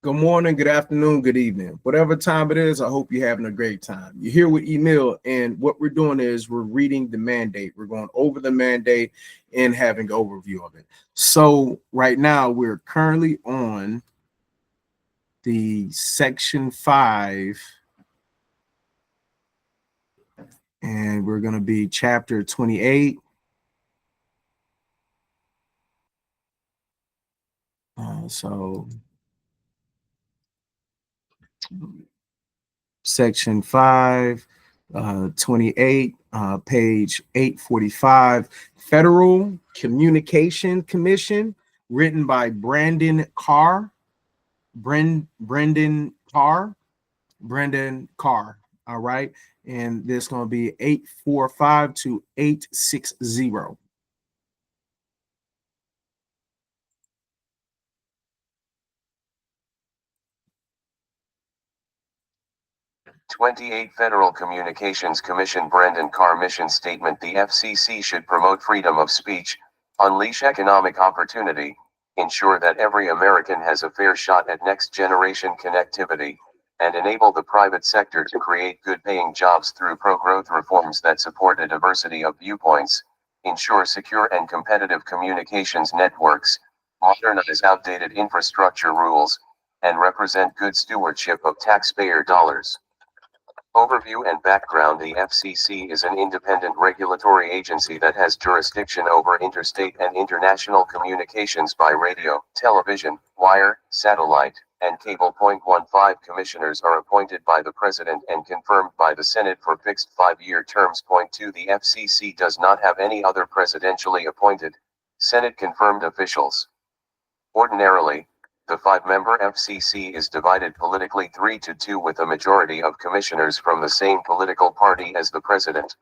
Good morning, good afternoon, good evening. Whatever time it is, I hope you're having a great time. You're here with Emil, and what we're doing is we're reading the mandate. We're going over the mandate and having an overview of it. So right now, we're currently on the section 5, and we're going to be chapter 28. So section 5, 28, page 845, Federal Communication Commission, written by Brendan Carr. All right. And this is going to be 845 to 860. 28 Federal Communications Commission Brendan Carr Mission Statement. The FCC should promote freedom of speech, unleash economic opportunity, ensure that every American has a fair shot at next-generation connectivity, and enable the private sector to create good-paying jobs through pro-growth reforms that support a diversity of viewpoints, ensure secure and competitive communications networks, modernize outdated infrastructure rules, and represent good stewardship of taxpayer dollars. Overview and background. The FCC is an independent regulatory agency that has jurisdiction over interstate and international communications by radio, television, wire, satellite, and cable. 15 Commissioners are appointed by the President and confirmed by the Senate for fixed 5-year terms. 2 The FCC does not have any other presidentially appointed, Senate-confirmed officials. Ordinarily, the 5-member FCC is divided politically 3-2 with a majority of commissioners from the same political party as the president.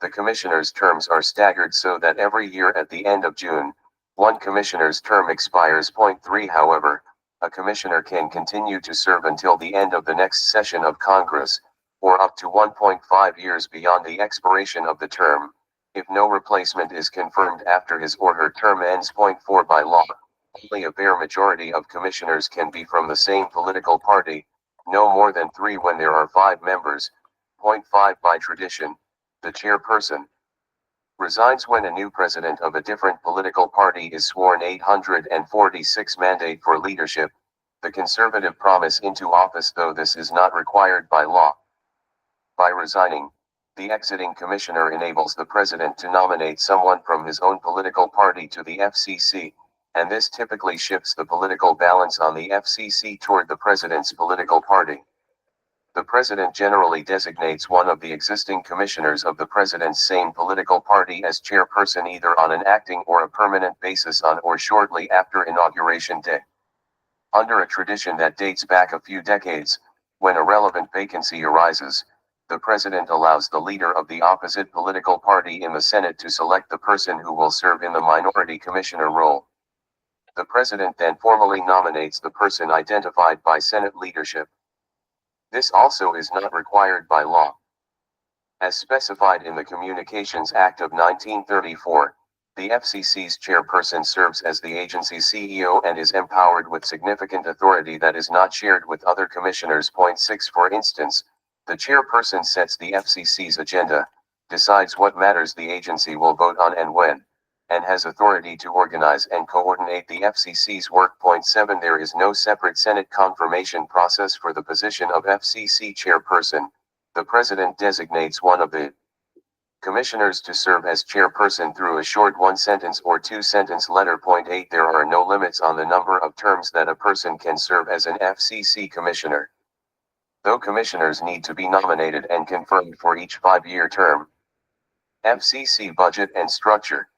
The commissioners' terms are staggered so that every year at the end of June, one commissioner's term expires. 3 However, a commissioner can continue to serve until the end of the next session of Congress, or up to 1.5 years beyond the expiration of the term, if no replacement is confirmed after his or her term ends. 4 By law, only a bare majority of commissioners can be from the same political party, no more than 3 when there are 5 members. 5 By tradition, the chairperson resigns when a new president of a different political party is sworn. 846 Mandate for leadership, the conservative promise into office. Though this is not required by law. By resigning, the exiting commissioner enables the president to nominate someone from his own political party to the FCC, and this typically shifts the political balance on the FCC toward the president's political party. The president generally designates one of the existing commissioners of the president's same political party as chairperson, either on an acting or a permanent basis on or shortly after Inauguration Day. Under a tradition that dates back a few decades, when a relevant vacancy arises, the president allows the leader of the opposite political party in the Senate to select the person who will serve in the minority commissioner role. The president then formally nominates the person identified by Senate leadership. This also is not required by law. As specified in the Communications Act of 1934, the FCC's chairperson serves as the agency's CEO and is empowered with significant authority that is not shared with other commissioners. 6 For instance, the chairperson sets the FCC's agenda, decides what matters the agency will vote on and when, and has authority to organize and coordinate the FCC's work. 7 There is no separate Senate confirmation process for the position of FCC chairperson. The president designates one of the commissioners to serve as chairperson through a short 1-sentence or 2-sentence letter. 8 There are no limits on the number of terms that a person can serve as an FCC commissioner. Though commissioners need to be nominated and confirmed for each 5-year term. FCC budget and structure.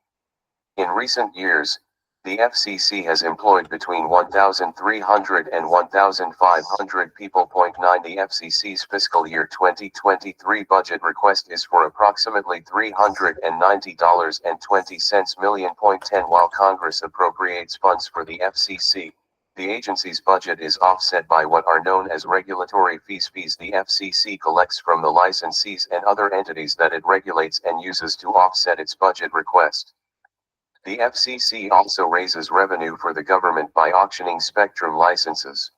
In recent years, the FCC has employed between 1,300 and 1,500 people. 9 The FCC's fiscal year 2023 budget request is for approximately $390.20 million. 10 While Congress appropriates funds for the FCC, the agency's budget is offset by what are known as regulatory fees. Fees the FCC collects from the licensees and other entities that it regulates and uses to offset its budget request. The FCC also raises revenue for the government by auctioning spectrum licenses.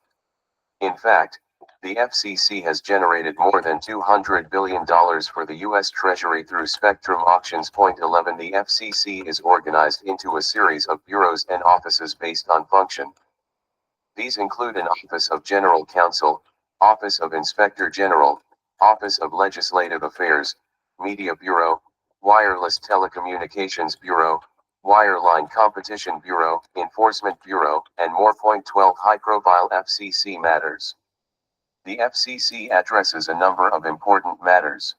In fact, the FCC has generated more than $200 billion for the U.S. Treasury through spectrum auctions. Point 11. The FCC is organized into a series of bureaus and offices based on function. These include an Office of General Counsel, Office of Inspector General, Office of Legislative Affairs, Media Bureau, Wireless Telecommunications Bureau, Wireline Competition Bureau, Enforcement Bureau, and more. Point 12. High-profile FCC matters. The FCC addresses a number of important matters.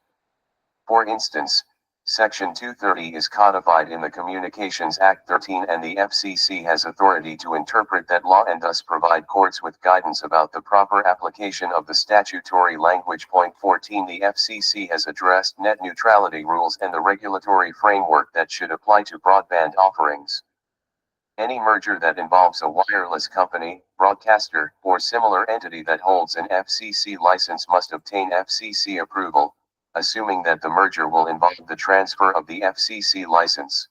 For instance, Section 230 is codified in the Communications Act 13, and the FCC has authority to interpret that law and thus provide courts with guidance about the proper application of the statutory language. Point 14. The FCC has addressed net neutrality rules and the regulatory framework that should apply to broadband offerings. Any merger that involves a wireless company, broadcaster, or similar entity that holds an FCC license must obtain FCC approval, assuming that the merger will involve the transfer of the FCC license.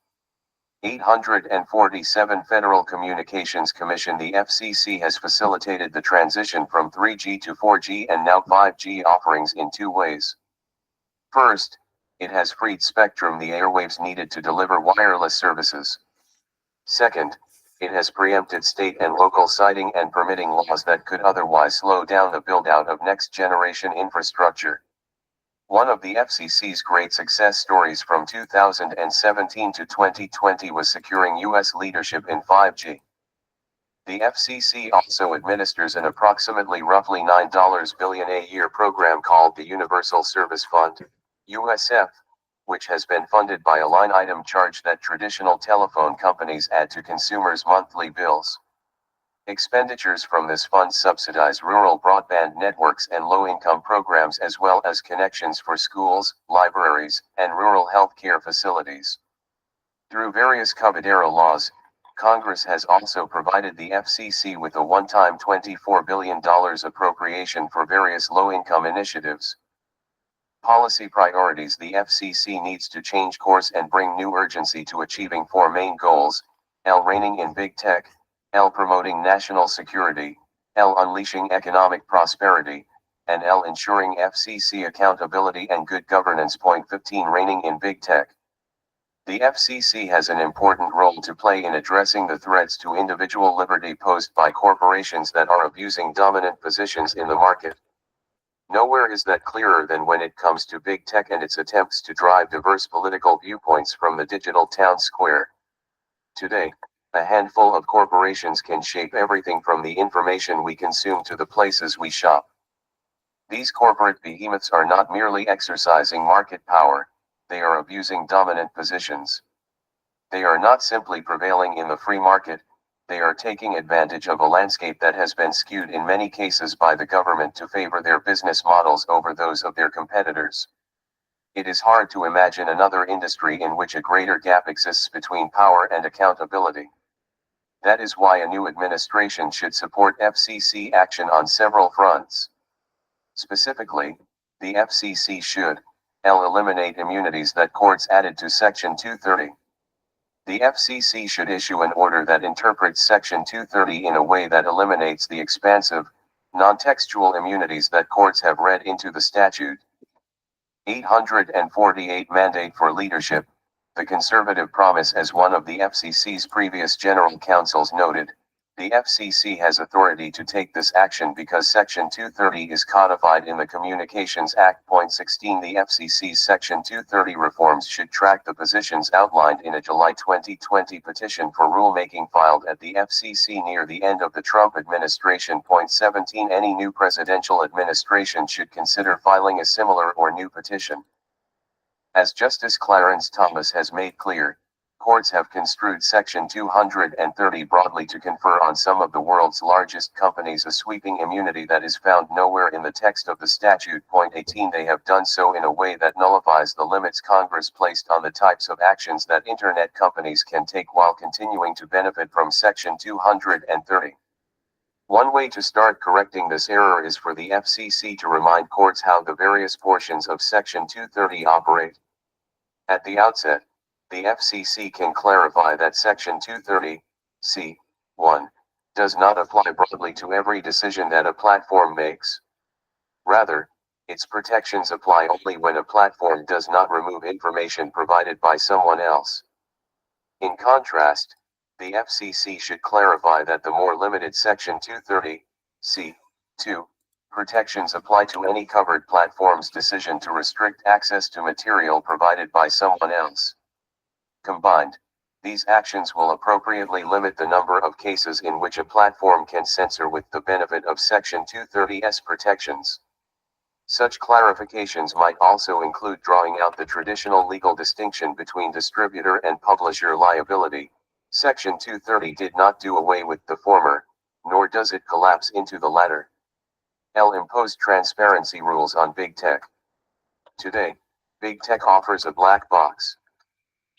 847 Federal Communications Commission. The FCC has facilitated the transition from 3G to 4G and now 5G offerings in two ways. First, it has freed spectrum, the airwaves needed to deliver wireless services. Second, it has preempted state and local siting and permitting laws that could otherwise slow down the build-out of next-generation infrastructure. One of the FCC's great success stories from 2017 to 2020 was securing U.S. leadership in 5G. The FCC also administers an approximately roughly $9 billion a year program called the Universal Service Fund, USF, which has been funded by a line item charge that traditional telephone companies add to consumers' monthly bills. Expenditures from this fund subsidize rural broadband networks and low-income programs, as well as connections for schools, libraries, and rural health care facilities. Through various COVID-era laws, Congress has also provided the FCC with a one-time $24 billion appropriation for various low-income initiatives. Policy priorities. The FCC needs to change course and bring new urgency to achieving four main goals: L. Reining in big tech, L. Promoting national security, L. Unleashing economic prosperity, and L. Ensuring FCC accountability and good governance. Point 15. Reining in big tech. The FCC has an important role to play in addressing the threats to individual liberty posed by corporations that are abusing dominant positions in the market. Nowhere is that clearer than when it comes to big tech and its attempts to drive diverse political viewpoints from the digital town square. Today, a handful of corporations can shape everything from the information we consume to the places we shop. These corporate behemoths are not merely exercising market power, they are abusing dominant positions. They are not simply prevailing in the free market, they are taking advantage of a landscape that has been skewed in many cases by the government to favor their business models over those of their competitors. It is hard to imagine another industry in which a greater gap exists between power and accountability. That is why a new administration should support FCC action on several fronts. Specifically, the FCC should eliminate immunities that courts added to Section 230. The FCC should issue an order that interprets Section 230 in a way that eliminates the expansive, non-textual immunities that courts have read into the statute. 848 Mandate for leadership. The conservative promise. As one of the FCC's previous general counsels noted, the FCC has authority to take this action because Section 230 is codified in the Communications Act. Point 16. The FCC's Section 230 reforms should track the positions outlined in a July 2020 petition for rulemaking filed at the FCC near the end of the Trump administration. Point 17. Any new presidential administration should consider filing a similar or new petition. As Justice Clarence Thomas has made clear, courts have construed Section 230 broadly to confer on some of the world's largest companies a sweeping immunity that is found nowhere in the text of the statute. Point 18. They have done so in a way that nullifies the limits Congress placed on the types of actions that internet companies can take while continuing to benefit from Section 230. One way to start correcting this error is for the FCC to remind courts how the various portions of Section 230 operate. At the outset, the FCC can clarify that Section 230, c. 1, does not apply broadly to every decision that a platform makes. Rather, its protections apply only when a platform does not remove information provided by someone else. In contrast, the FCC should clarify that the more limited Section 230(c)(2) protections apply to any covered platform's decision to restrict access to material provided by someone else. Combined, these actions will appropriately limit the number of cases in which a platform can censor with the benefit of Section 230's protections. Such clarifications might also include drawing out the traditional legal distinction between distributor and publisher liability. Section 230 did not do away with the former, nor does it collapse into the latter. Imposed transparency rules on big tech. Today, big tech offers a black box.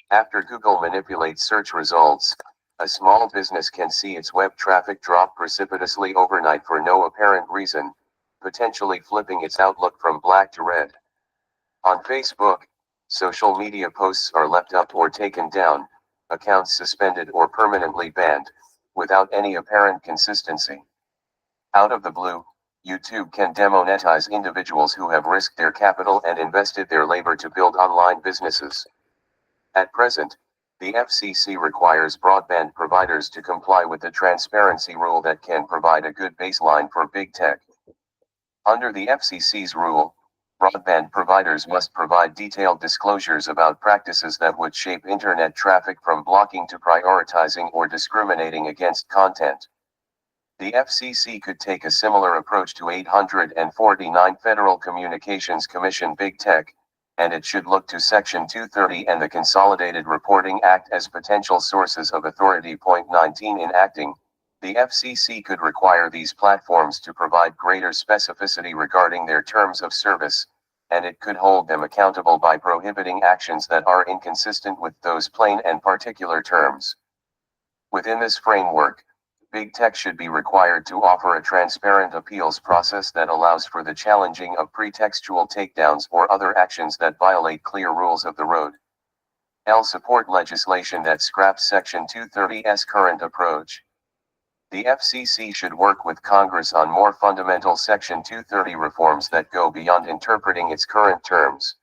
After Google manipulates search results, a small business can see its web traffic drop precipitously overnight for no apparent reason, potentially flipping its outlook from black to red. On Facebook, social media posts are left up or taken down, accounts suspended or permanently banned, without any apparent consistency. Out of the blue, YouTube can demonetize individuals who have risked their capital and invested their labor to build online businesses. At present, the FCC requires broadband providers to comply with the transparency rule that can provide a good baseline for big tech. Under the FCC's rule, broadband providers must provide detailed disclosures about practices that would shape internet traffic, from blocking to prioritizing or discriminating against content. The FCC could take a similar approach to 849 Federal Communications Commission Big Tech, and it should look to Section 230 and the Consolidated Reporting Act as potential sources of authority. 19 In acting, the FCC could require these platforms to provide greater specificity regarding their terms of service, and it could hold them accountable by prohibiting actions that are inconsistent with those plain and particular terms. Within this framework, big tech should be required to offer a transparent appeals process that allows for the challenging of pretextual takedowns or other actions that violate clear rules of the road. Support legislation that scraps Section 230's current approach. The FCC should work with Congress on more fundamental Section 230 reforms that go beyond interpreting its current terms.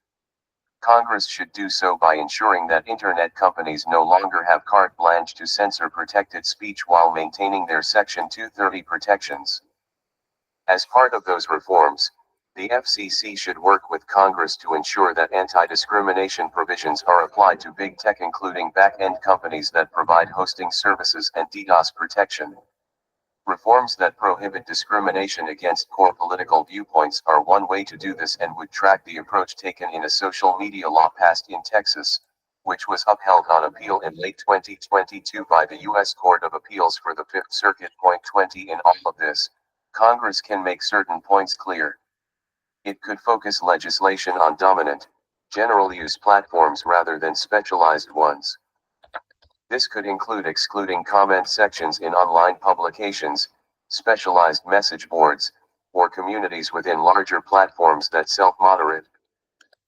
Congress should do so by ensuring that internet companies no longer have carte blanche to censor protected speech while maintaining their Section 230 protections. As part of those reforms, the FCC should work with Congress to ensure that anti-discrimination provisions are applied to big tech, including back-end companies that provide hosting services and DDoS protection. Reforms that prohibit discrimination against core political viewpoints are one way to do this, and would track the approach taken in a social media law passed in Texas, which was upheld on appeal in late 2022 by the U.S. Court of Appeals for the Fifth Circuit. 20 In all of this, Congress can make certain points clear. It could focus legislation on dominant, general-use platforms rather than specialized ones. This could include excluding comment sections in online publications, specialized message boards, or communities within larger platforms that self-moderate.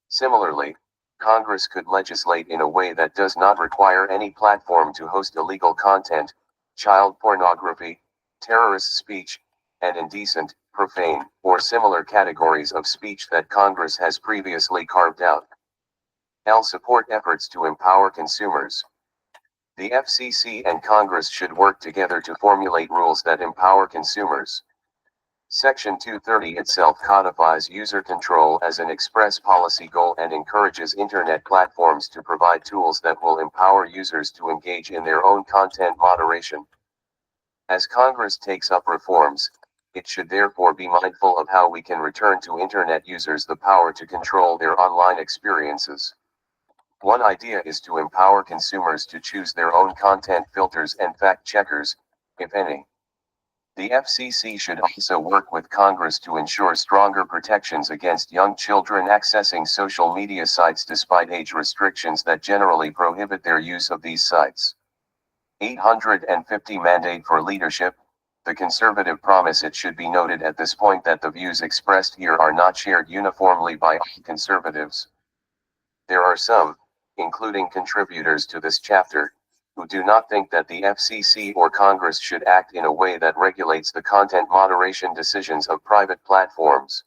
Similarly, Congress could legislate in a way that does not require any platform to host illegal content, child pornography, terrorist speech, and indecent, profane, or similar categories of speech that Congress has previously carved out. Support efforts to empower consumers. The FCC and Congress should work together to formulate rules that empower consumers. Section 230 itself codifies user control as an express policy goal and encourages internet platforms to provide tools that will empower users to engage in their own content moderation. As Congress takes up reforms, it should therefore be mindful of how we can return to internet users the power to control their online experiences. One idea is to empower consumers to choose their own content filters and fact-checkers, if any. The FCC should also work with Congress to ensure stronger protections against young children accessing social media sites despite age restrictions that generally prohibit their use of these sites. 850 Mandate for leadership. The conservative promise. It should be noted at this point that the views expressed here are not shared uniformly by all conservatives. There are some, including contributors to this chapter, who do not think that the FCC or Congress should act in a way that regulates the content moderation decisions of private platforms.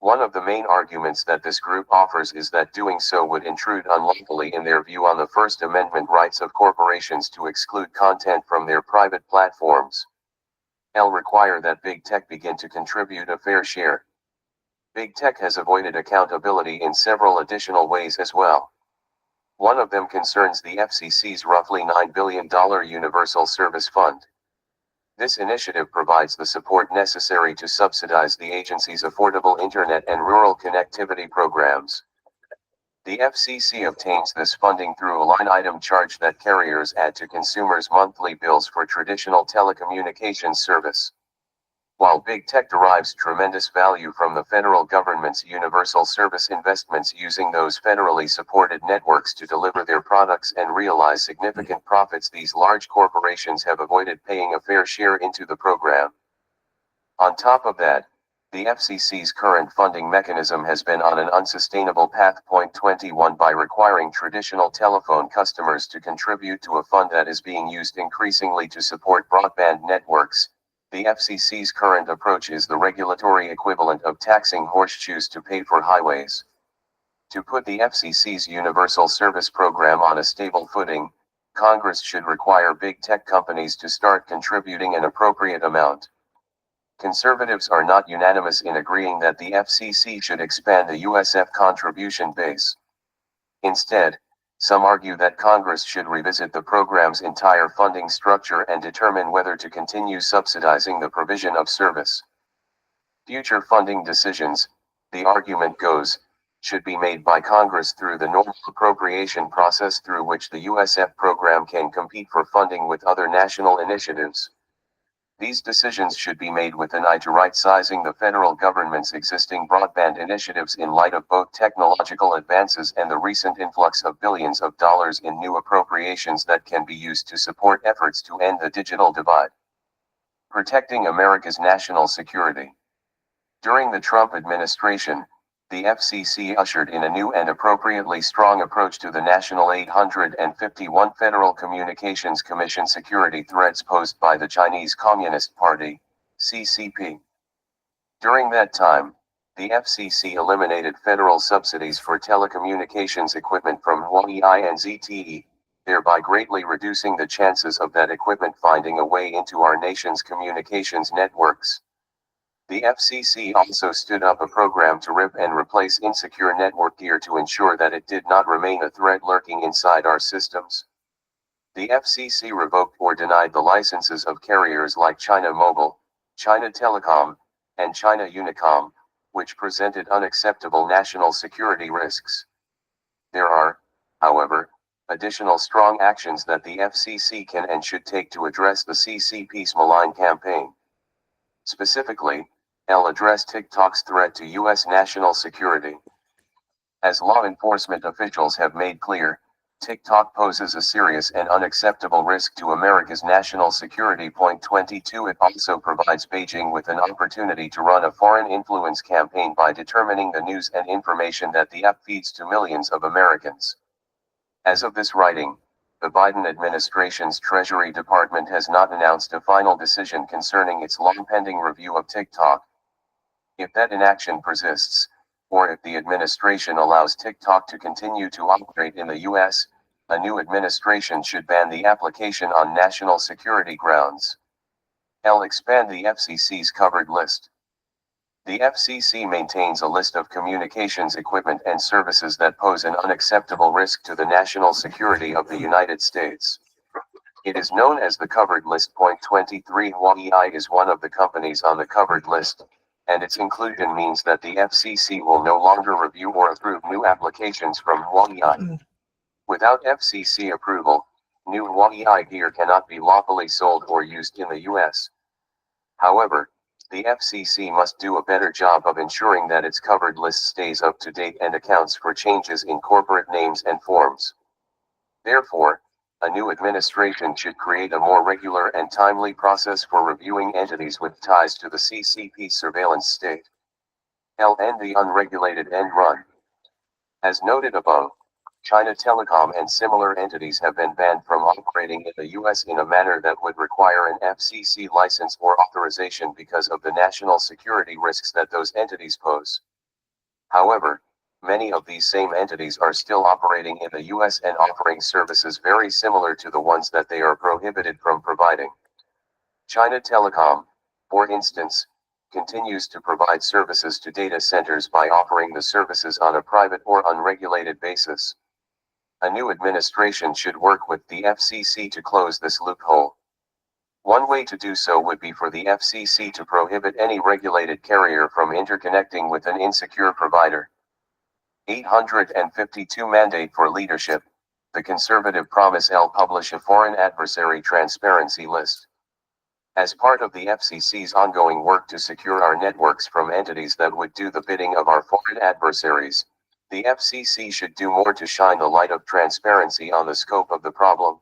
One of the main arguments that this group offers is that doing so would intrude unlawfully in their view on the First Amendment rights of corporations to exclude content from their private platforms. Require that big tech begin to contribute a fair share. Big tech has avoided accountability in several additional ways as well. One of them concerns the FCC's roughly $9 billion Universal Service Fund. This initiative provides the support necessary to subsidize the agency's affordable internet and rural connectivity programs. The FCC obtains this funding through a line item charge that carriers add to consumers' monthly bills for traditional telecommunications service. While big tech derives tremendous value from the federal government's universal service investments using those federally supported networks to deliver their products and realize significant profits, these large corporations have avoided paying a fair share into the program. On top of that, the FCC's current funding mechanism has been on an unsustainable path. Point 21 By requiring traditional telephone customers to contribute to a fund that is being used increasingly to support broadband networks, the FCC's current approach is the regulatory equivalent of taxing horseshoes to pay for highways. To put the FCC's Universal Service Program on a stable footing, Congress should require big tech companies to start contributing an appropriate amount. Conservatives are not unanimous in agreeing that the FCC should expand the USF contribution base. Instead, some argue that Congress should revisit the program's entire funding structure and determine whether to continue subsidizing the provision of service. Future funding decisions, the argument goes, should be made by Congress through the normal appropriation process through which the USF program can compete for funding with other national initiatives. These decisions should be made with an eye to right-sizing the federal government's existing broadband initiatives in light of both technological advances and the recent influx of billions of dollars in new appropriations that can be used to support efforts to end the digital divide. Protecting America's national security. During the Trump administration, the FCC ushered in a new and appropriately strong approach to the national 851 Federal Communications Commission security threats posed by the Chinese Communist Party, CCP. During that time, the FCC eliminated federal subsidies for telecommunications equipment from Huawei and ZTE, thereby greatly reducing the chances of that equipment finding a way into our nation's communications networks. The FCC also stood up a program to rip and replace insecure network gear to ensure that it did not remain a threat lurking inside our systems. The FCC revoked or denied the licenses of carriers like China Mobile, China Telecom, and China Unicom, which presented unacceptable national security risks. There are, however, additional strong actions that the FCC can and should take to address the CCP's malign campaign. Specifically, address TikTok's threat to U.S. national security. As law enforcement officials have made clear, TikTok poses a serious and unacceptable risk to America's national security. Point 22 It also provides Beijing with an opportunity to run a foreign influence campaign by determining the news and information that the app feeds to millions of Americans. As of this writing, the Biden administration's Treasury Department has not announced a final decision concerning its long-pending review of TikTok. If that inaction persists, or if the administration allows TikTok to continue to operate in the U.S., a new administration should ban the application on national security grounds. Expand the FCC's covered list. The FCC maintains a list of communications equipment and services that pose an unacceptable risk to the national security of the United States. It is known as the covered list. Point 23 Huawei is one of the companies on the covered list, and its inclusion means that the FCC will no longer review or approve new applications from Huawei. Without FCC approval, new Huawei gear cannot be lawfully sold or used in the U.S. However, the FCC must do a better job of ensuring that its covered list stays up to date and accounts for changes in corporate names and forms. Therefore, a new administration should create a more regular and timely process for reviewing entities with ties to the CCP surveillance state. End the unregulated end run. As noted above, China Telecom and similar entities have been banned from operating in the US in a manner that would require an FCC license or authorization because of the national security risks that those entities pose. However, many of these same entities are still operating in the US and offering services very similar to the ones that they are prohibited from providing. China Telecom, for instance, continues to provide services to data centers by offering the services on a private or unregulated basis. A new administration should work with the FCC to close this loophole. One way to do so would be for the FCC to prohibit any regulated carrier from interconnecting with an insecure provider. 852 Mandate for Leadership. The Conservative Promise L publish a foreign adversary transparency list. As part of the FCC's ongoing work to secure our networks from entities that would do the bidding of our foreign adversaries, the FCC should do more to shine the light of transparency on the scope of the problem.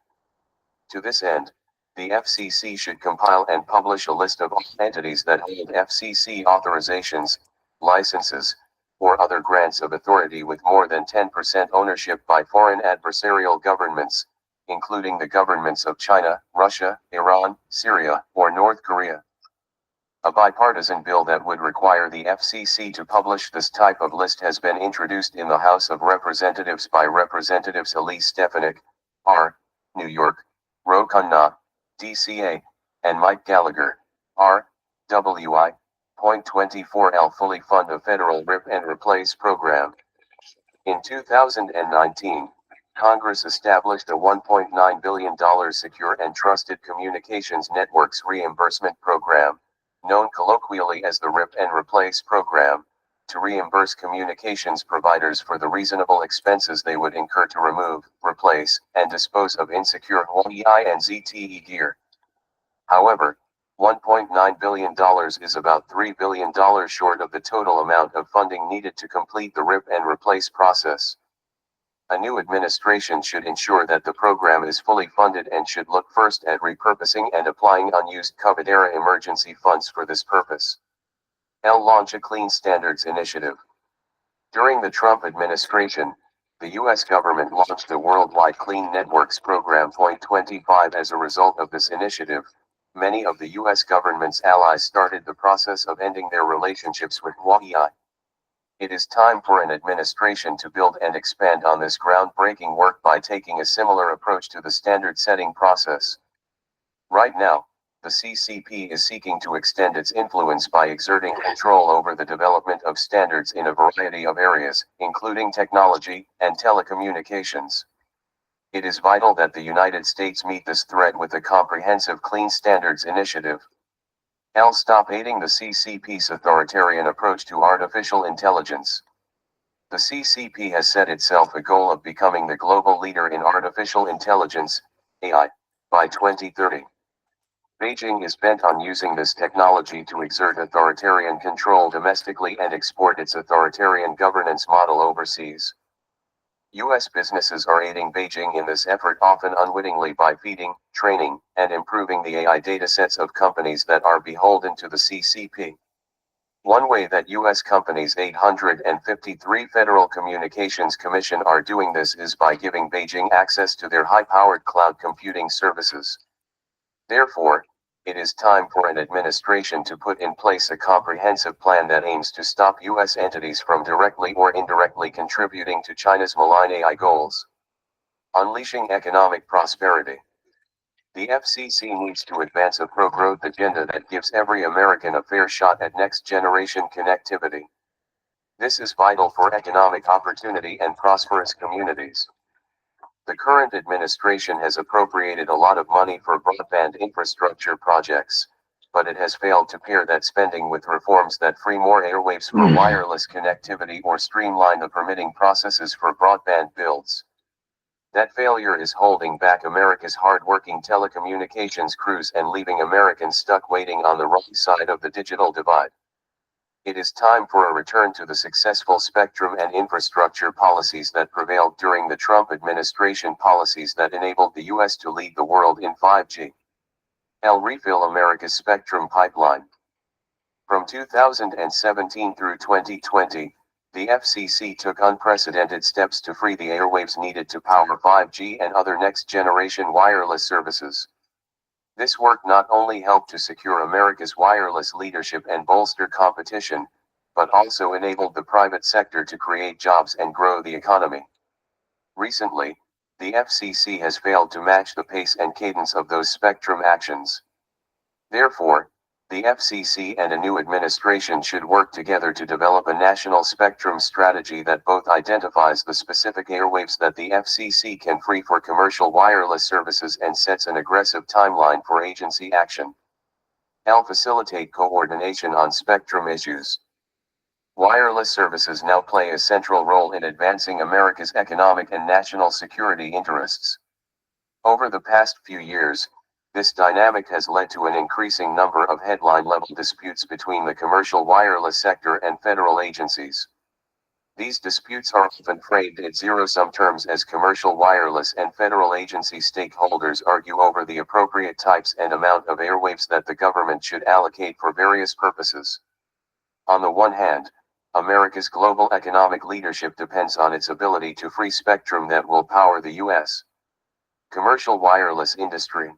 To this end, the FCC should compile and publish a list of all entities that hold FCC authorizations, licenses, or other grants of authority with more than 10% ownership by foreign adversarial governments, including the governments of China, Russia, Iran, Syria, or North Korea. A bipartisan bill that would require the FCC to publish this type of list has been introduced in the House of Representatives by Representatives Elise Stefanik, R., New York, Ro Khanna, DCA, and Mike Gallagher, R., WI. Point 24L fully fund a federal rip and replace program. In 2019, Congress established a $1.9 billion Secure and Trusted Communications Networks Reimbursement Program, known colloquially as the RIP and Replace Program, to reimburse communications providers for the reasonable expenses they would incur to remove, replace, and dispose of insecure Huawei and ZTE gear. However, $1.9 billion is about $3 billion short of the total amount of funding needed to complete the RIP and replace process. A new administration should ensure that the program is fully funded and should look first at repurposing and applying unused COVID-era emergency funds for this purpose. L. Launch a Clean Standards Initiative. During the Trump administration, the U.S. government launched the Worldwide Clean Networks Program. 25 As a result of this initiative, many of the U.S. government's allies started the process of ending their relationships with Huawei. It is time for an administration to build and expand on this groundbreaking work by taking a similar approach to the standard-setting process. Right now, the CCP is seeking to extend its influence by exerting control over the development of standards in a variety of areas, including technology and telecommunications. It is vital that the United States meet this threat with a comprehensive Clean Standards Initiative. L. Stop aiding the CCP's authoritarian approach to artificial intelligence. The CCP has set itself a goal of becoming the global leader in artificial intelligence, AI, by 2030. Beijing is bent on using this technology to exert authoritarian control domestically and export its authoritarian governance model overseas. U.S. businesses are aiding Beijing in this effort, often unwittingly, by feeding, training, and improving the AI datasets of companies that are beholden to the CCP. One way that U.S. companies 853 Federal Communications Commission are doing this is by giving Beijing access to their high-powered cloud computing services. Therefore, it is time for an administration to put in place a comprehensive plan that aims to stop U.S. entities from directly or indirectly contributing to China's malign AI goals. Unleashing economic prosperity. The FCC needs to advance a pro-growth agenda that gives every American a fair shot at next-generation connectivity. This is vital for economic opportunity and prosperous communities. The current administration has appropriated a lot of money for broadband infrastructure projects, but it has failed to pair that spending with reforms that free more airwaves for wireless connectivity or streamline the permitting processes for broadband builds. That failure is holding back America's hard-working telecommunications crews and leaving Americans stuck waiting on the wrong side of the digital divide. It is time for a return to the successful spectrum and infrastructure policies that prevailed during the Trump administration, policies that enabled the U.S. to lead the world in 5G. L. Refill America's spectrum pipeline. From 2017 through 2020, the FCC took unprecedented steps to free the airwaves needed to power 5G and other next-generation wireless services. This work not only helped to secure America's wireless leadership and bolster competition, but also enabled the private sector to create jobs and grow the economy. Recently, the FCC has failed to match the pace and cadence of those spectrum actions. Therefore, the FCC and a new administration should work together to develop a national spectrum strategy that both identifies the specific airwaves that the FCC can free for commercial wireless services and sets an aggressive timeline for agency action. L. Facilitate coordination on spectrum issues. Wireless services now play a central role in advancing America's economic and national security interests. Over the past few years, this dynamic has led to an increasing number of headline-level disputes between the commercial wireless sector and federal agencies. These disputes are often framed in zero-sum terms as commercial wireless and federal agency stakeholders argue over the appropriate types and amount of airwaves that the government should allocate for various purposes. On the one hand, America's global economic leadership depends on its ability to free spectrum that will power the U.S. commercial wireless industry.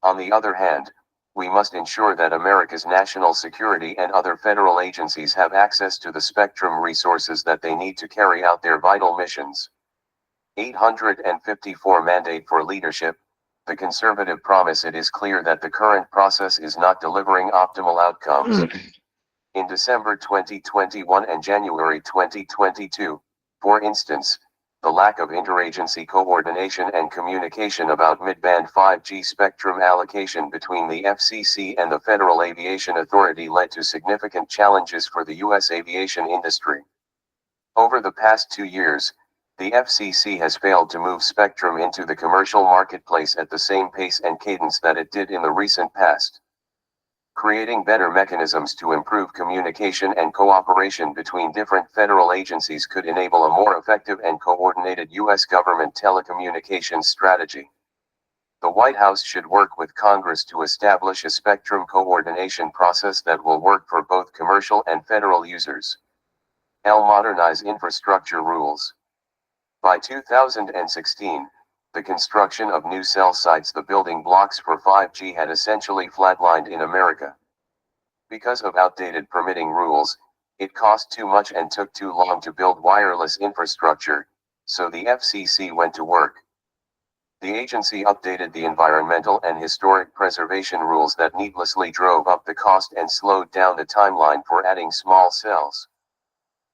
On the other hand, we must ensure that America's national security and other federal agencies have access to the spectrum resources that they need to carry out their vital missions. 854 Mandate for Leadership. The conservative promise: it is clear that the current process is not delivering optimal outcomes. In December 2021 and January 2022, for instance, the lack of interagency coordination and communication about mid-band 5G spectrum allocation between the FCC and the Federal Aviation Authority led to significant challenges for the U.S. aviation industry. Over the past 2 years, the FCC has failed to move spectrum into the commercial marketplace at the same pace and cadence that it did in the recent past. Creating better mechanisms to improve communication and cooperation between different federal agencies could enable a more effective and coordinated U.S. government telecommunications strategy. The White House should work with Congress to establish a spectrum coordination process that will work for both commercial and federal users. L. Modernize infrastructure rules. By 2016, the construction of new cell sites, the building blocks for 5G, had essentially flatlined in America. Because of outdated permitting rules, it cost too much and took too long to build wireless infrastructure, so the FCC went to work. The agency updated the environmental and historic preservation rules that needlessly drove up the cost and slowed down the timeline for adding small cells.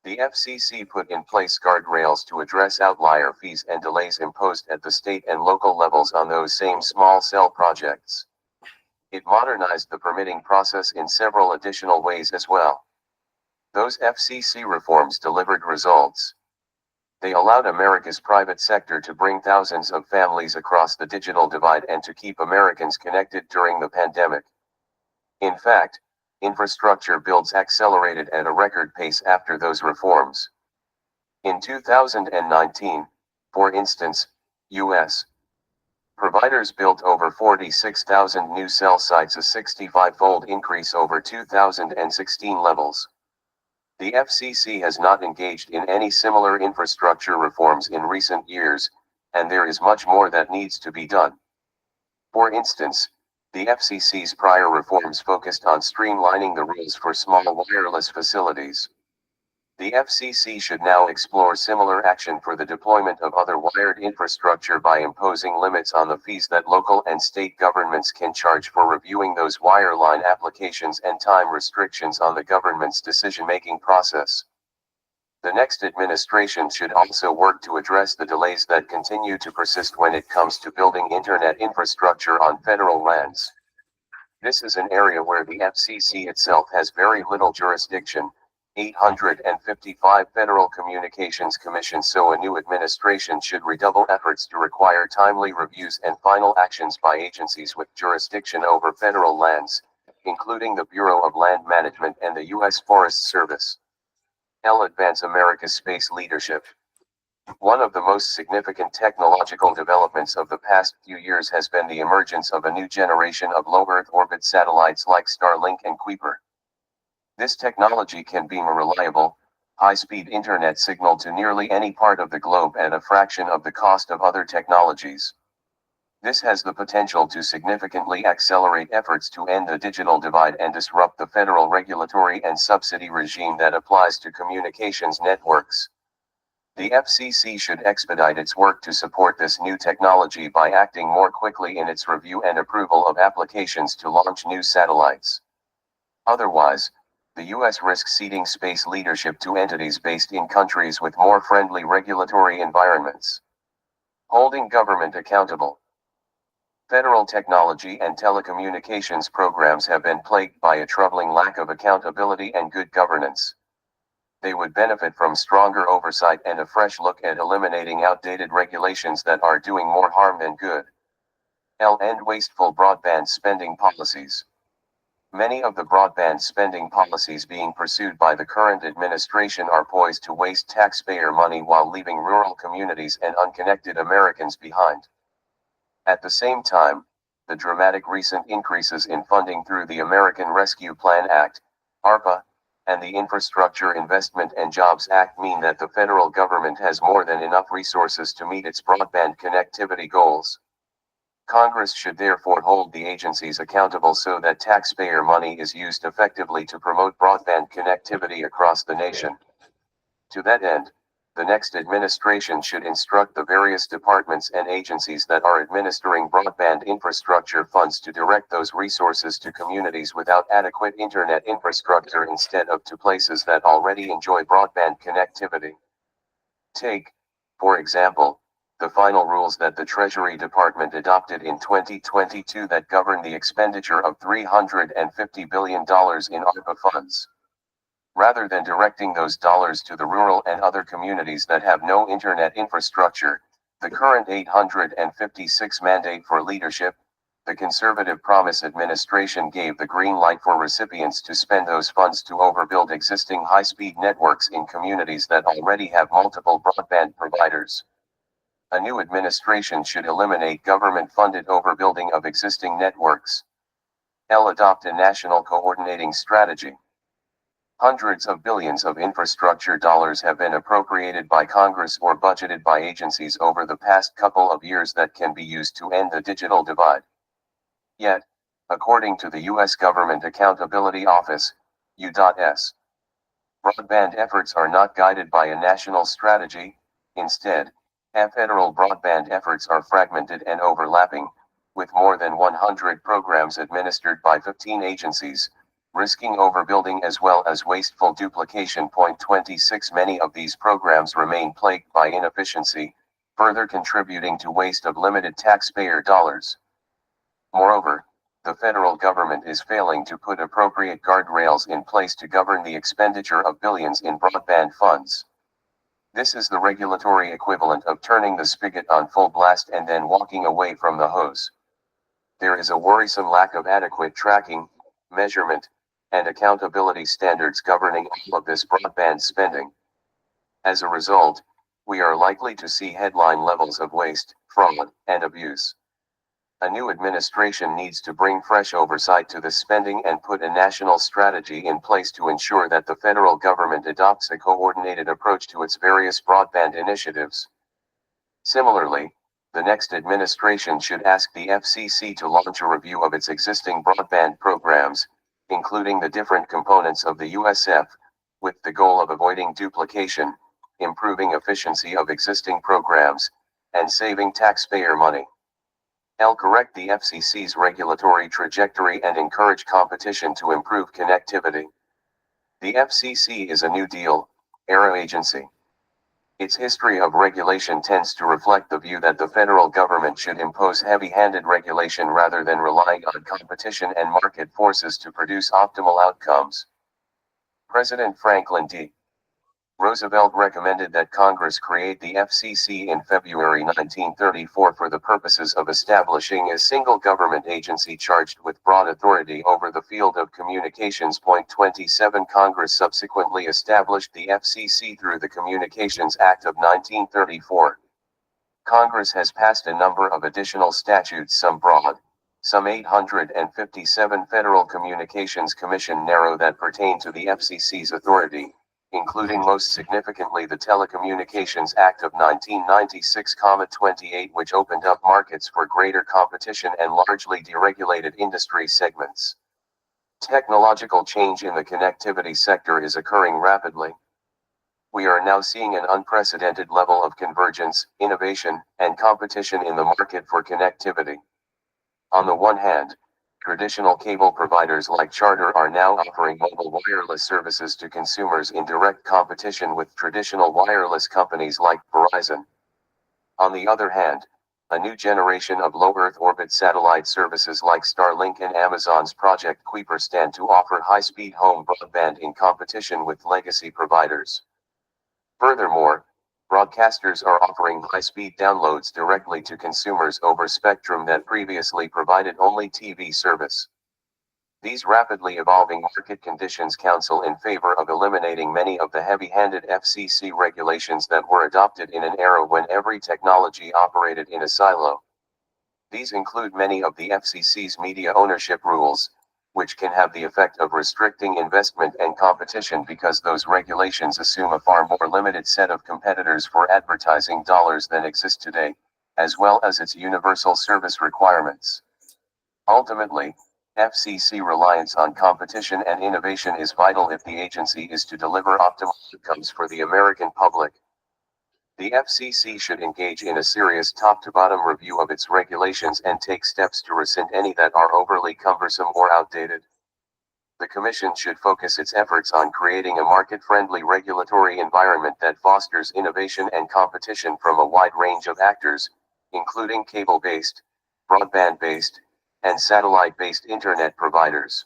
The FCC put in place guardrails to address outlier fees and delays imposed at the state and local levels on those same small cell projects. It modernized the permitting process in several additional ways as well. Those FCC reforms delivered results. They allowed America's private sector to bring thousands of families across the digital divide and to keep Americans connected during the pandemic. In fact, infrastructure builds accelerated at a record pace after those reforms. In 2019, for instance, U.S. providers built over 46,000 new cell sites, a 65-fold increase over 2016 levels. The FCC has not engaged in any similar infrastructure reforms in recent years, and there is much more that needs to be done. For instance, the FCC's prior reforms focused on streamlining the rules for small wireless facilities. The FCC should now explore similar action for the deployment of other wired infrastructure by imposing limits on the fees that local and state governments can charge for reviewing those wireline applications and time restrictions on the government's decision-making process. The next administration should also work to address the delays that continue to persist when it comes to building internet infrastructure on federal lands. This is an area where the FCC itself has very little jurisdiction. 855 Federal Communications Commission. So a new administration should redouble efforts to require timely reviews and final actions by agencies with jurisdiction over federal lands, including the Bureau of Land Management and the U.S. Forest Service. L. Advance America's space leadership. One of the most significant technological developments of the past few years has been the emergence of a new generation of low Earth orbit satellites like Starlink and Kuiper. This technology can be more reliable, high-speed internet signal to nearly any part of the globe at a fraction of the cost of other technologies. This has the potential to significantly accelerate efforts to end the digital divide and disrupt the federal regulatory and subsidy regime that applies to communications networks. The FCC should expedite its work to support this new technology by acting more quickly in its review and approval of applications to launch new satellites. Otherwise, the U.S. risks ceding space leadership to entities based in countries with more friendly regulatory environments. Holding government accountable. Federal technology and telecommunications programs have been plagued by a troubling lack of accountability and good governance. They would benefit from stronger oversight and a fresh look at eliminating outdated regulations that are doing more harm than good. End wasteful broadband spending policies. Many of the broadband spending policies being pursued by the current administration are poised to waste taxpayer money while leaving rural communities and unconnected Americans behind. At the same time, the dramatic recent increases in funding through the American Rescue Plan Act, ARPA, and the Infrastructure Investment and Jobs Act mean that the federal government has more than enough resources to meet its broadband connectivity goals. Congress should therefore hold the agencies accountable so that taxpayer money is used effectively to promote broadband connectivity across the nation. To that end, the next administration should instruct the various departments and agencies that are administering broadband infrastructure funds to direct those resources to communities without adequate internet infrastructure instead of to places that already enjoy broadband connectivity. Take, for example, the final rules that the Treasury Department adopted in 2022 that govern the expenditure of $350 billion in ARPA funds. Rather than directing those dollars to the rural and other communities that have no internet infrastructure, the current 856 mandate for leadership, the Conservative Promise administration gave the green light for recipients to spend those funds to overbuild existing high-speed networks in communities that already have multiple broadband providers. A new administration should eliminate government-funded overbuilding of existing networks. Adopt a national coordinating strategy. Hundreds of billions of infrastructure dollars have been appropriated by Congress or budgeted by agencies over the past couple of years that can be used to end the digital divide. Yet, according to the U.S. Government Accountability Office, U.S. broadband efforts are not guided by a national strategy. Instead, federal broadband efforts are fragmented and overlapping, with more than 100 programs administered by 15 agencies, risking overbuilding as well as wasteful duplication. 26 Many of these programs remain plagued by inefficiency, further contributing to waste of limited taxpayer dollars. Moreover, the federal government is failing to put appropriate guardrails in place to govern the expenditure of billions in broadband funds. This is the regulatory equivalent of turning the spigot on full blast and then walking away from the hose. There is a worrisome lack of adequate tracking, measurement, and accountability standards governing all of this broadband spending. As a result, we are likely to see headline levels of waste, fraud, and abuse. A new administration needs to bring fresh oversight to this spending and put a national strategy in place to ensure that the federal government adopts a coordinated approach to its various broadband initiatives. Similarly, the next administration should ask the FCC to launch a review of its existing broadband programs, including the different components of the USF, with the goal of avoiding duplication, improving efficiency of existing programs, and saving taxpayer money. Correct the FCC's regulatory trajectory and encourage competition to improve connectivity. The FCC is a New Deal era agency. Its history of regulation tends to reflect the view that the federal government should impose heavy-handed regulation rather than relying on competition and market forces to produce optimal outcomes. President Franklin D. Roosevelt recommended that Congress create the FCC in February 1934 for the purposes of establishing a single government agency charged with broad authority over the field of communications. 27 Congress subsequently established the FCC through the Communications Act of 1934. Congress has passed a number of additional statutes, some broad, some 857 Federal Communications Commission narrow that pertain to the FCC's authority, including most significantly the Telecommunications Act of 1996-28, which opened up markets for greater competition and largely deregulated industry segments. Technological change in the connectivity sector is occurring rapidly. We are now seeing an unprecedented level of convergence, innovation, and competition in the market for connectivity. On the one hand, traditional cable providers like Charter are now offering mobile wireless services to consumers in direct competition with traditional wireless companies like Verizon. On the other hand, a new generation of low Earth orbit satellite services like Starlink and Amazon's Project Kuiper stand to offer high-speed home broadband in competition with legacy providers. Furthermore, broadcasters are offering high-speed downloads directly to consumers over spectrum that previously provided only TV service. These rapidly evolving market conditions counsel in favor of eliminating many of the heavy-handed FCC regulations that were adopted in an era when every technology operated in a silo. These include many of the FCC's media ownership rules, which can have the effect of restricting investment and competition because those regulations assume a far more limited set of competitors for advertising dollars than exist today, as well as its universal service requirements. Ultimately, FCC reliance on competition and innovation is vital if the agency is to deliver optimal outcomes for the American public. The FCC should engage in a serious top-to-bottom review of its regulations and take steps to rescind any that are overly cumbersome or outdated. The Commission should focus its efforts on creating a market-friendly regulatory environment that fosters innovation and competition from a wide range of actors, including cable-based, broadband-based, and satellite-based internet providers.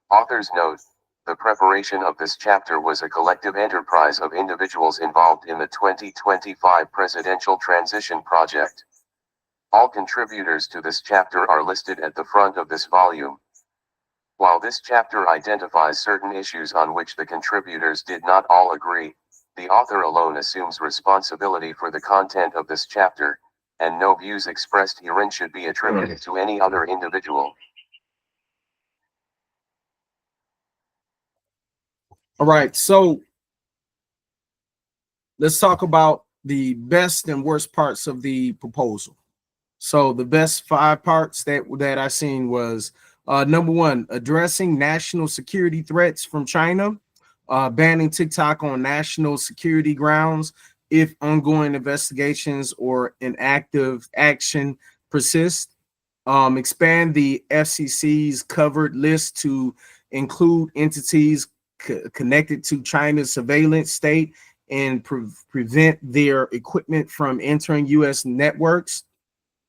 Authors note, the preparation of this chapter was a collective enterprise of individuals involved in the 2025 Presidential Transition Project. All contributors to this chapter are listed at the front of this volume. While this chapter identifies certain issues on which the contributors did not all agree, the author alone assumes responsibility for the content of this chapter, and no views expressed herein should be attributed to any other individual. All right, so let's talk about the best and worst parts of the proposal. So the best 5 parts that I seen was number 1, addressing national security threats from China, banning TikTok on national security grounds if ongoing investigations or inactive action persist. Expand the FCC's covered list to include entities connected to China's surveillance state and prevent their equipment from entering U.S. networks.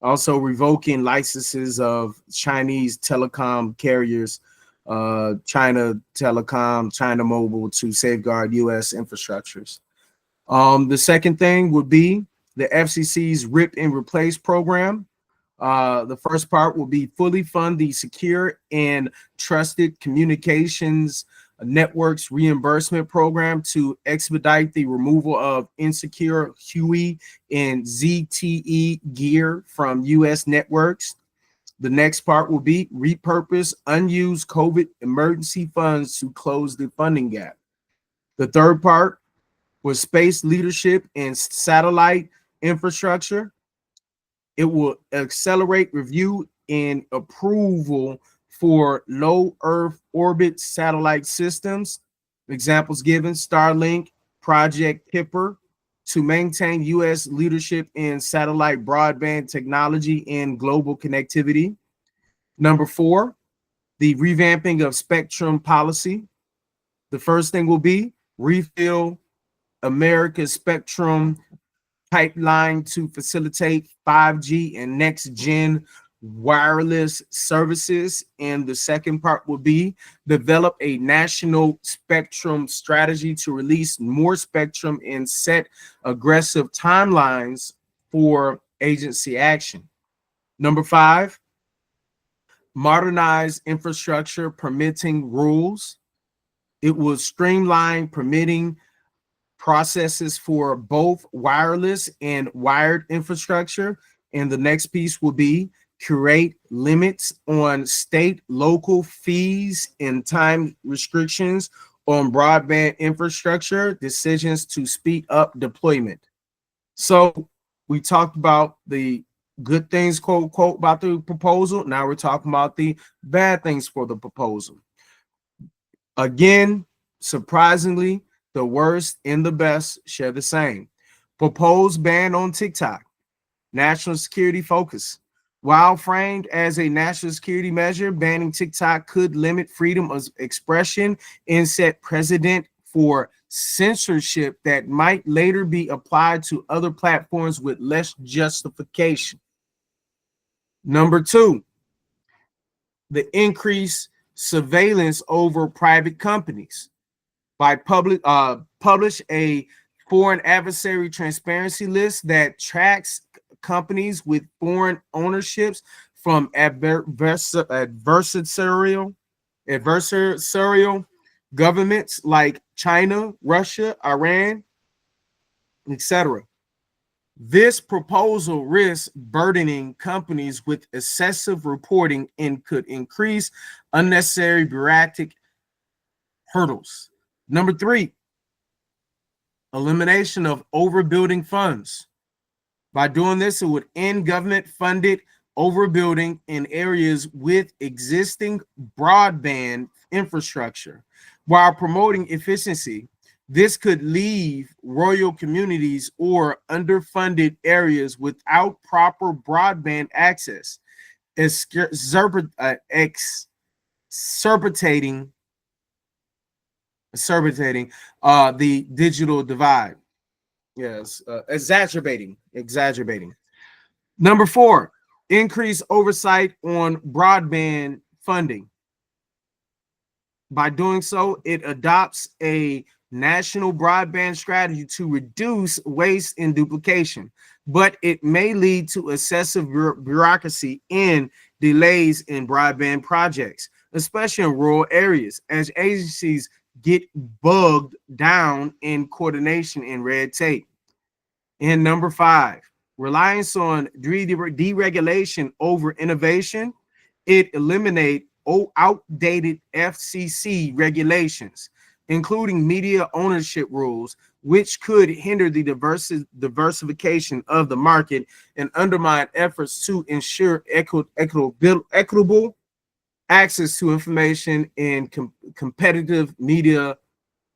Also revoking licenses of Chinese telecom carriers, China Telecom, China Mobile, to safeguard U.S. infrastructures. The second thing would be the FCC's RIP and Replace program. The first part will be fully fund the secure and trusted communications networks reimbursement program to expedite the removal of insecure Huawei and ZTE gear from U.S. networks. The next part will be repurpose unused COVID emergency funds to close the funding gap. The third part was space leadership and satellite infrastructure. It will accelerate review and approval for low Earth orbit satellite systems. Examples given: Starlink, Project Kuiper, to maintain U.S. leadership in satellite broadband technology and global connectivity. Number 4, the revamping of spectrum policy. The first thing will be refill America's spectrum pipeline to facilitate 5G and next gen wireless services. And the second part will be develop a national spectrum strategy to release more spectrum and set aggressive timelines for agency action. Number 5, modernize infrastructure permitting rules. It will streamline permitting processes for both wireless and wired infrastructure. And the next piece will be create limits on state, local fees and time restrictions on broadband infrastructure decisions to speed up deployment. So we talked about the good things, quote, quote, about the proposal. Now we're talking about the bad things for the proposal. Again, surprisingly, the worst and the best share the same. Proposed ban on TikTok, national security focus. While framed as a national security measure, banning TikTok could limit freedom of expression and set precedent for censorship that might later be applied to other platforms with less justification. Number two, the increased surveillance over private companies by publish a foreign adversary transparency list that tracks companies with foreign ownerships from adversarial governments like China, Russia, Iran, etc. This proposal risks burdening companies with excessive reporting and could increase unnecessary bureaucratic hurdles. Number three, elimination of overbuilding funds. By doing this, it would end government-funded overbuilding in areas with existing broadband infrastructure. While promoting efficiency, this could leave rural communities or underfunded areas without proper broadband access, exacerbating the digital divide. Yes, exaggerating. Number four, increase oversight on broadband funding. By doing so, it adopts a national broadband strategy to reduce waste and duplication, but it may lead to excessive bureaucracy and delays in broadband projects, especially in rural areas, as agencies get bogged down in coordination and red tape. And number five, reliance on deregulation over innovation. It eliminate outdated FCC regulations, including media ownership rules, which could hinder the diversification of the market and undermine efforts to ensure equitable access to information in competitive media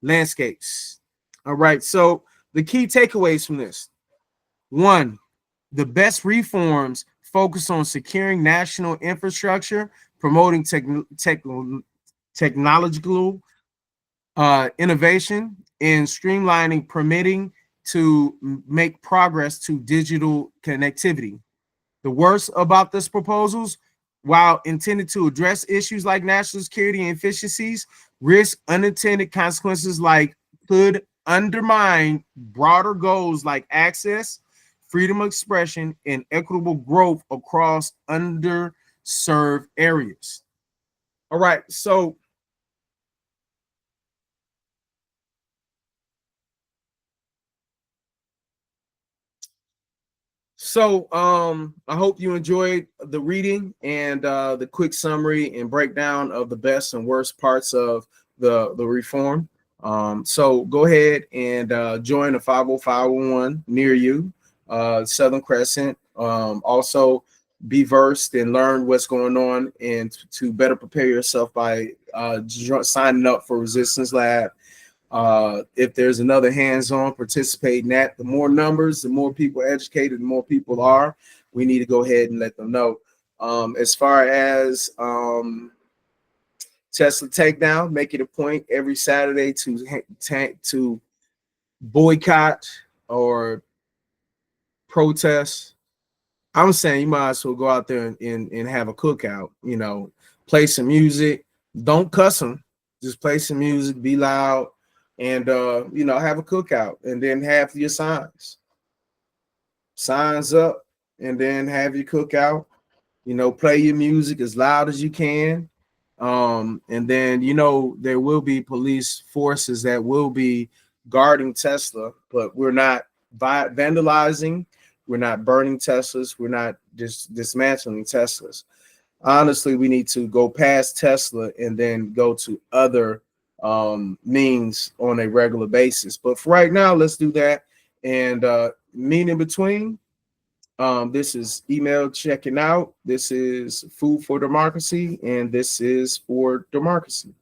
landscapes. All right, so the key takeaways from this: one, the best reforms focus on securing national infrastructure, promoting technological innovation, and streamlining permitting to make progress to digital connectivity. The worst about this proposals, while intended to address issues like national security and efficiencies, risk unintended consequences like could undermine broader goals like access, freedom of expression, and equitable growth across underserved areas. All right, so I hope you enjoyed the reading and the quick summary and breakdown of the best and worst parts of the reform. So go ahead and join a 50501 near you, Southern Crescent. Also be versed and learn what's going on and to better prepare yourself by signing up for Resistance Lab. If there's another hands-on, participate in that. The more numbers, the more people educated, the more people are. We need to go ahead and let them know. As far as Tesla takedown, make it a point every Saturday to boycott or protest. I'm saying you might as well go out there and have a cookout. You know, play some music. Don't cuss them. Just play some music. Be loud. And have a cookout and then have your signs up and then have your cookout, play your music as loud as you can. And then there will be police forces that will be guarding Tesla, but we're not vandalizing, we're not burning Teslas, we're not just dismantling Teslas. Honestly, we need to go past Tesla and then go to other means on a regular basis. But for right now, let's do that. And mean in between, this is email checking out. This is food for democracy, and this is for democracy.